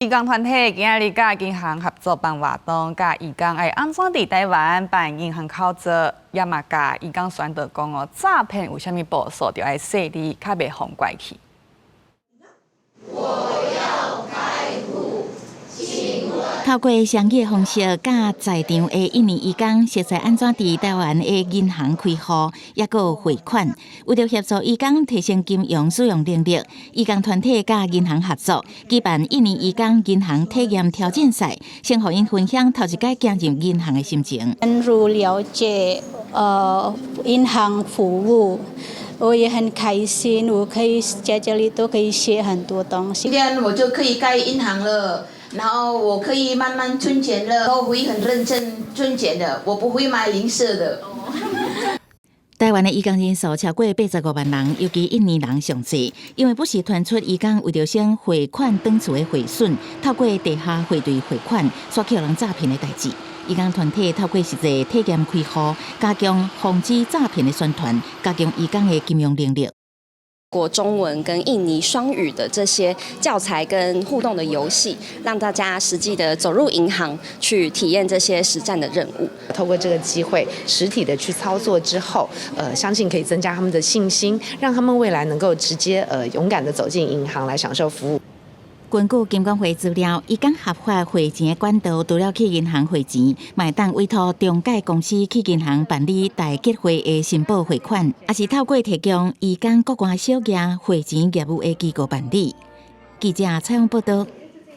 移工團體今日甲銀行合作辦活動，甲移工愛安怎佇台灣辦銀行口座，也嘛甲移工宣導講哦，詐騙有啥物步數，就愛細緻，較袂互拐去。透過商業方式，甲在場的印尼移工熟悉安怎佇台灣的銀行開戶，也閣有匯款。為了協助移工提升金融使用能力，移工團體甲銀行合作，舉辦印尼移工銀行體驗挑戰賽，先互因分享頭一擺加入銀行的心情。深入了解銀行服務。我也很開心，我可以在這裡都可以學很多東西。今天我就可以開銀行了，然後我可以慢慢存錢了，我會很認真存錢的，我不會買零食的。台灣的移工人數超過85萬人，尤其印尼人上濟，因為不時傳出移工為着省匯款轉厝的匯損，透過地下匯兌匯款，所扣人詐騙的代誌。移工團體透過實際體驗開戶，加強防止詐騙的宣傳，加強移工的金融能力。國中文跟印尼雙語的這些教材跟互動的遊戲，讓大家實際的走入銀行去體驗這些實戰的任務。透過這個機會，實體的去操作之後，相信可以增加他們的信心，讓他們未來能夠直接勇敢的走進銀行來享受服務。根據金管會資料，移工合法匯錢的管道，除了去銀行匯錢，嘛當委託中介公司去銀行辦理代結匯的申報匯款，也是透過提供移工各項小額匯錢業務的機構辦理。記者採訪報道。